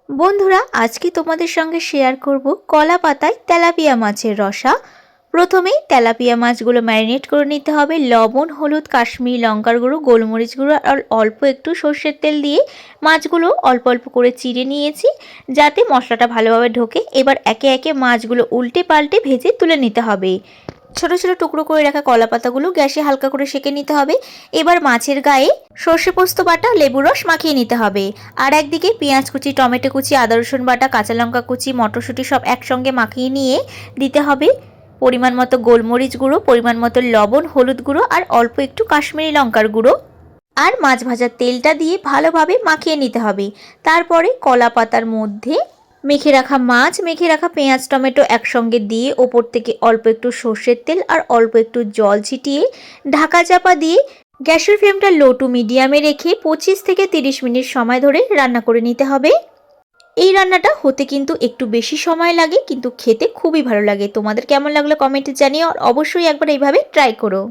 বন্ধুরা, আজকে তোমাদের সঙ্গে শেয়ার করব কলা পাতায় তেলাপিয়া মাছের রসা। প্রথমেই তেলাপিয়া মাছগুলো ম্যারিনেট করে নিতে হবে লবণ, হলুদ, কাশ্মীরি লঙ্কার গুঁড়ো, গোলমরিচ গুঁড়ো আর অল্প একটু সর্ষের তেল দিয়ে। মাছগুলো অল্প অল্প করে চিড়ে নিয়েছি যাতে মশলাটা ভালোভাবে ঢোকে। এবার একে একে মাছগুলো উল্টে পাল্টে ভেজে তুলে নিতে হবে। ছোট ছোট টুকরো করে রাখা কলা পাতাগুলো গ্যাসে হালকা করে সেঁকে নিতে হবে। এবার মাছের গায়ে সর্ষে পোস্ত বাটা, লেবু রস মাখিয়ে নিতে হবে। আর একদিকে পেঁয়াজ কুচি, টমেটো কুচি, আদা রসুন বাটা, কাঁচা লঙ্কা কুচি, মটরশুঁটি সব একসঙ্গে মাখিয়ে নিয়ে দিতে হবে পরিমাণ মতো গোলমরিচ গুঁড়ো, পরিমাণ মতো লবণ, হলুদ গুঁড়ো আর অল্প একটু কাশ্মীরি লঙ্কার গুঁড়ো। আর মাছ ভাজার তেলটা দিয়ে ভালোভাবে মাখিয়ে নিতে হবে। তারপরে কলা পাতার মধ্যে মেখে রাখা মাছ, মেখে রাখা পেঁয়াজ টমেটো একসঙ্গে দিয়ে ওপর থেকে অল্প একটু সর্ষের তেল আর অল্প একটু জল ছিটিয়ে ঢাকা চাপা দিয়ে গ্যাসের ফ্লেমটা লো টু মিডিয়ামে রেখে 25 থেকে 30 মিনিট সময় ধরে রান্না করে নিতে হবে। এই রান্নাটা হতে কিন্তু একটু বেশি সময় লাগে, কিন্তু খেতে খুবই ভালো লাগে। তোমাদের কেমন লাগলো কমেন্টে জানিও, আর অবশ্যই একবার এইভাবে ট্রাই করো।